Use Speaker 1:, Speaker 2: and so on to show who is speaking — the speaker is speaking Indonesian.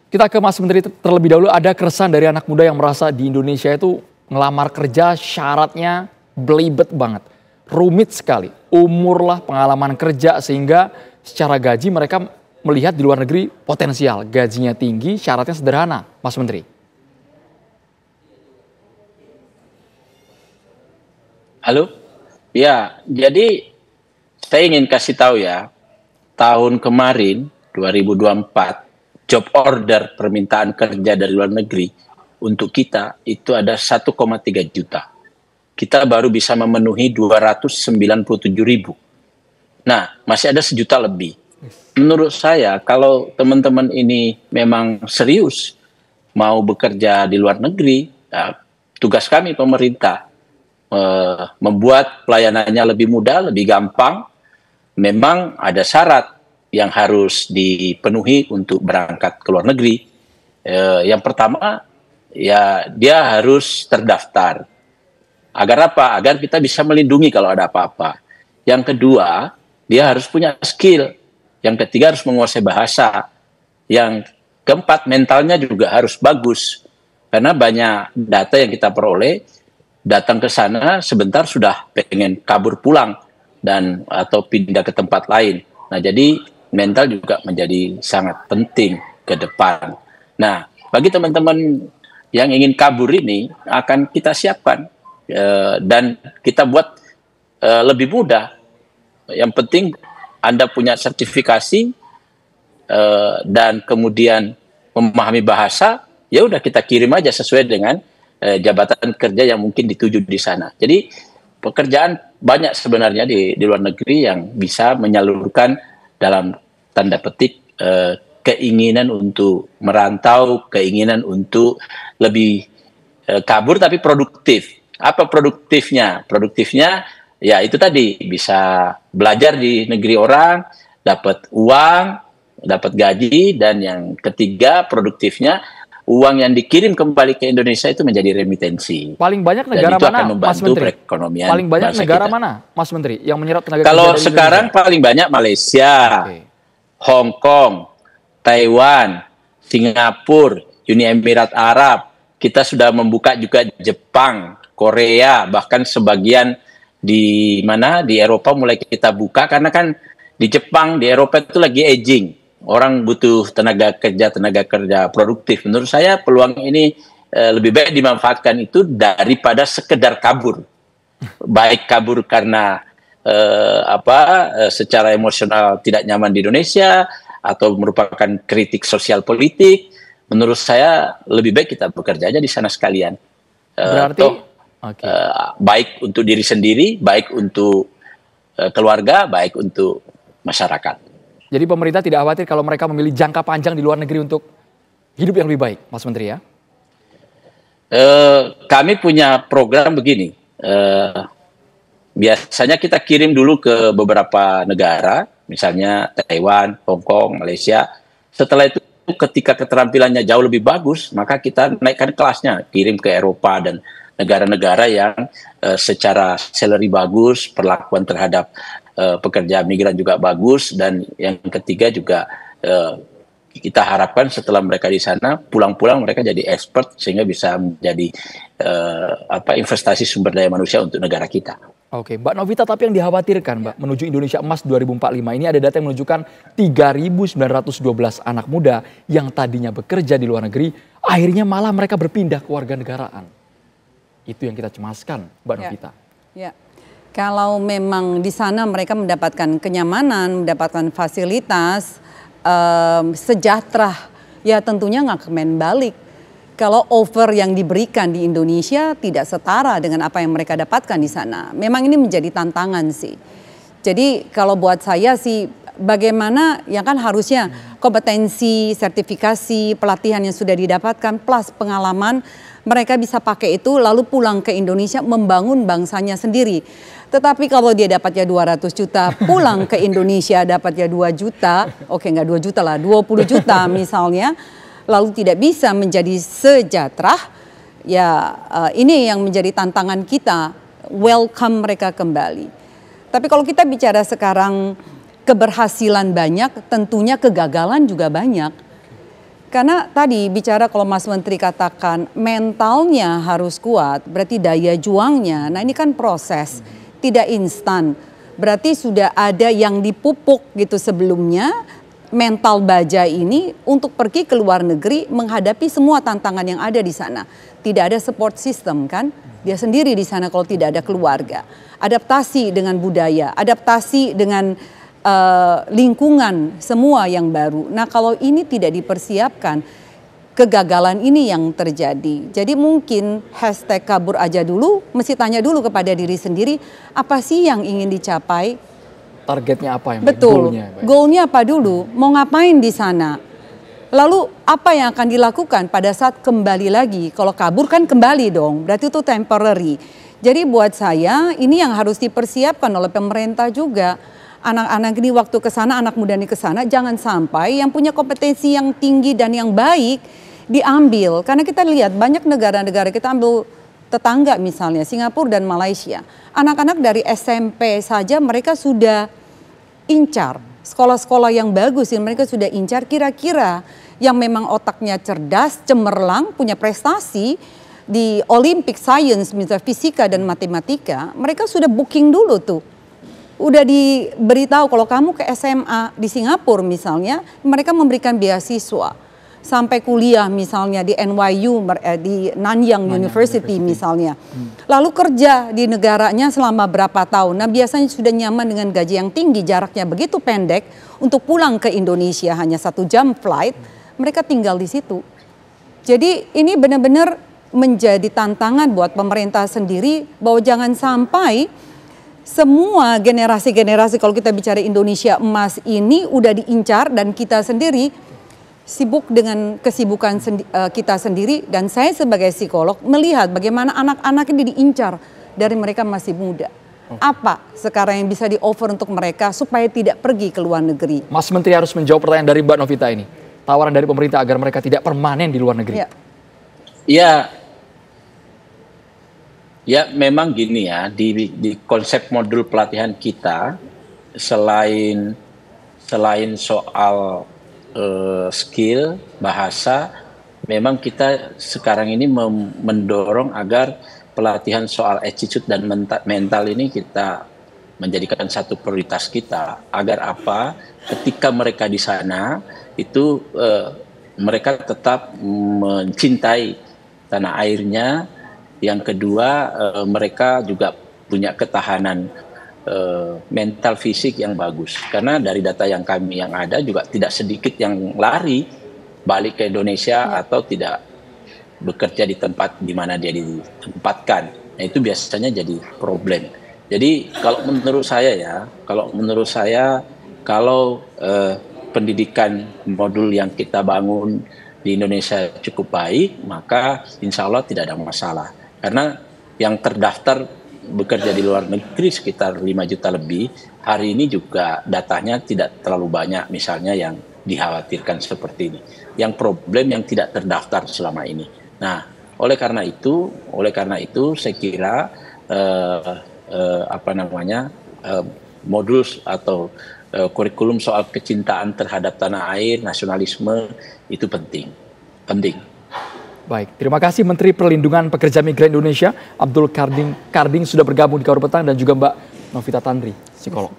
Speaker 1: Kita ke Mas Menteri terlebih dahulu. Ada keresahan dari anak muda yang merasa di Indonesia itu ngelamar kerja syaratnya belibet banget. Rumit sekali. Umur lah, pengalaman kerja, sehingga secara gaji mereka melihat di luar negeri potensial. Gajinya tinggi, syaratnya sederhana, Mas Menteri.
Speaker 2: Halo? Ya, jadi saya ingin kasih tahu ya, tahun kemarin 2024 job order permintaan kerja dari luar negeri untuk kita itu ada 1,3 juta. Kita baru bisa memenuhi 297.000. Nah, masih ada 1 juta lebih. Menurut saya, kalau teman-teman ini memang serius mau bekerja di luar negeri, ya, tugas kami pemerintah membuat pelayanannya lebih mudah, lebih gampang. Memang ada syarat yang harus dipenuhi untuk berangkat ke luar negeri. Yang pertama, ya dia harus terdaftar. Agar apa? Agar kita bisa melindungi kalau ada apa-apa. Yang kedua, dia harus punya skill. Yang ketiga, harus menguasai bahasa. Yang keempat, mentalnya juga harus bagus. Karena banyak data yang kita peroleh, datang ke sana sebentar sudah pengen kabur pulang dan atau pindah ke tempat lain. Nah, jadi mental juga menjadi sangat penting ke depan. Nah, bagi teman-teman yang ingin kabur ini akan kita siapkan dan kita buat lebih mudah. Yang penting Anda punya sertifikasi dan kemudian memahami bahasa, ya udah kita kirim aja sesuai dengan jabatan kerja yang mungkin dituju di sana. Jadi pekerjaan banyak sebenarnya di luar negeri yang bisa menyalurkan dalam tanda petik keinginan untuk merantau, keinginan untuk lebih kabur tapi produktif. Apa produktifnya? Produktifnya ya itu tadi, bisa belajar di negeri orang, dapat uang, dapat gaji, dan yang ketiga produktifnya uang yang dikirim kembali ke Indonesia itu menjadi remitensi.
Speaker 1: Paling banyak negara mana, Mas Menteri?
Speaker 2: Perekonomian
Speaker 1: paling banyak negara
Speaker 2: kita.
Speaker 1: Mana, Mas Menteri, yang menyerap tenaga kerja
Speaker 2: Kalau
Speaker 1: dari
Speaker 2: sekarang
Speaker 1: Indonesia?
Speaker 2: paling banyak Malaysia, Hong Kong, Taiwan, Singapura, Uni Emirat Arab. Kita sudah membuka juga Jepang, Korea, bahkan sebagian di mana di Eropa mulai kita buka, karena kan di Jepang, di Eropa itu lagi aging. Orang butuh tenaga kerja produktif. Menurut saya peluang ini lebih baik dimanfaatkan itu daripada sekedar kabur. Baik kabur karena secara emosional tidak nyaman di Indonesia atau merupakan kritik sosial politik. Menurut saya lebih baik kita bekerja aja di sana sekalian.
Speaker 1: Berarti
Speaker 2: baik untuk diri sendiri, baik untuk keluarga, baik untuk masyarakat.
Speaker 1: Jadi pemerintah tidak khawatir kalau mereka memilih jangka panjang di luar negeri untuk hidup yang lebih baik, Mas Menteri ya?
Speaker 2: Kami punya program begini. Biasanya kita kirim dulu ke beberapa negara, misalnya Taiwan, Hong Kong, Malaysia. Setelah itu ketika keterampilannya jauh lebih bagus, maka kita naikkan kelasnya, kirim ke Eropa dan negara-negara yang secara salary bagus, perlakuan terhadap pekerja migran juga bagus, dan yang ketiga juga kita harapkan setelah mereka di sana pulang-pulang mereka jadi expert sehingga bisa menjadi investasi sumber daya manusia untuk negara kita.
Speaker 1: Oke, Mbak Novita, tapi yang dikhawatirkan, Mbak, menuju Indonesia Emas 2045 ini ada data yang menunjukkan 3.912 anak muda yang tadinya bekerja di luar negeri, akhirnya malah mereka berpindah ke warga negaraan. Itu yang kita cemaskan, Mbak Novita.
Speaker 3: Ya. Kalau memang di sana mereka mendapatkan kenyamanan, mendapatkan fasilitas, sejahtera, ya tentunya nggak kemen balik. Kalau offer yang diberikan di Indonesia tidak setara dengan apa yang mereka dapatkan di sana. Memang ini menjadi tantangan sih. Jadi kalau buat saya sih, bagaimana ya kan harusnya kompetensi, sertifikasi, pelatihan yang sudah didapatkan plus pengalaman, mereka bisa pakai itu lalu pulang ke Indonesia membangun bangsanya sendiri. Tetapi kalau dia dapatnya 200 juta, pulang ke Indonesia dapatnya 2 juta, oke nggak 2 juta lah, 20 juta misalnya, lalu tidak bisa menjadi sejahtera, ya ini yang menjadi tantangan kita, welcome mereka kembali. Tapi kalau kita bicara sekarang keberhasilan banyak, tentunya kegagalan juga banyak. Karena tadi bicara kalau Mas Menteri katakan mentalnya harus kuat, berarti daya juangnya. Nah ini kan proses, tidak instan. Berarti sudah ada yang dipupuk gitu sebelumnya, mental baja ini untuk pergi ke luar negeri menghadapi semua tantangan yang ada di sana. Tidak ada support system kan, dia sendiri di sana kalau tidak ada keluarga. Adaptasi dengan budaya, adaptasi dengan lingkungan semua yang baru. Nah kalau ini tidak dipersiapkan, kegagalan ini yang terjadi. Jadi mungkin hashtag kabur aja dulu, mesti tanya dulu kepada diri sendiri, apa sih yang ingin dicapai?
Speaker 1: Targetnya apa yang
Speaker 3: betul, goalnya apa dulu, mau ngapain di sana? Lalu apa yang akan dilakukan pada saat kembali lagi? Kalau kabur kan kembali dong, berarti itu temporary. Jadi buat saya ini yang harus dipersiapkan oleh pemerintah juga. Anak-anak ini waktu ke sana, anak muda ini ke sana, jangan sampai yang punya kompetensi yang tinggi dan yang baik diambil. Karena kita lihat banyak negara-negara, kita ambil tetangga misalnya, Singapura dan Malaysia. Anak-anak dari SMP saja mereka sudah incar. Sekolah-sekolah yang bagus, mereka sudah incar kira-kira yang memang otaknya cerdas, cemerlang, punya prestasi di Olympic Science, misalnya fisika dan matematika, mereka sudah booking dulu tuh. Udah diberitahu kalau kamu ke SMA di Singapura misalnya, mereka memberikan beasiswa sampai kuliah misalnya di NYU, di Nanyang University misalnya. Lalu kerja di negaranya selama berapa tahun. Nah biasanya sudah nyaman dengan gaji yang tinggi, jaraknya begitu pendek. Untuk pulang ke Indonesia hanya 1 jam flight, mereka tinggal di situ. Jadi ini benar-benar menjadi tantangan buat pemerintah sendiri bahwa jangan sampai semua generasi-generasi, kalau kita bicara Indonesia emas ini udah diincar dan kita sendiri sibuk dengan kesibukan kita sendiri. Dan saya sebagai psikolog melihat bagaimana anak-anak ini diincar dari mereka masih muda. Apa sekarang yang bisa di-offer untuk mereka supaya tidak pergi ke luar negeri?
Speaker 1: Mas Menteri harus menjawab pertanyaan dari Mbak Novita ini. Tawaran dari pemerintah agar mereka tidak permanen di luar negeri.
Speaker 2: Ya memang gini ya, di konsep modul pelatihan kita, selain soal skill, bahasa, memang kita sekarang ini mendorong agar pelatihan soal attitude dan mental ini kita menjadikan satu prioritas kita. Agar apa? Ketika mereka di sana, itu mereka tetap mencintai tanah airnya. Yang kedua, mereka juga punya ketahanan mental fisik yang bagus. Karena dari data yang ada juga tidak sedikit yang lari balik ke Indonesia atau tidak bekerja di tempat di mana dia ditempatkan. Nah itu biasanya jadi problem. Jadi kalau menurut saya kalau pendidikan modul yang kita bangun di Indonesia cukup baik, maka insya Allah tidak ada masalah. Karena yang terdaftar bekerja di luar negeri sekitar 5 juta lebih, hari ini juga datanya tidak terlalu banyak misalnya yang dikhawatirkan seperti ini. Yang problem yang tidak terdaftar selama ini. Nah, oleh karena itu saya kira modul atau kurikulum soal kecintaan terhadap tanah air, nasionalisme itu penting.
Speaker 1: Baik, terima kasih Menteri Perlindungan Pekerja Migran Indonesia Abdul Karding sudah bergabung di Kabur Petang, dan juga Mbak Novita Tandri, psikolog.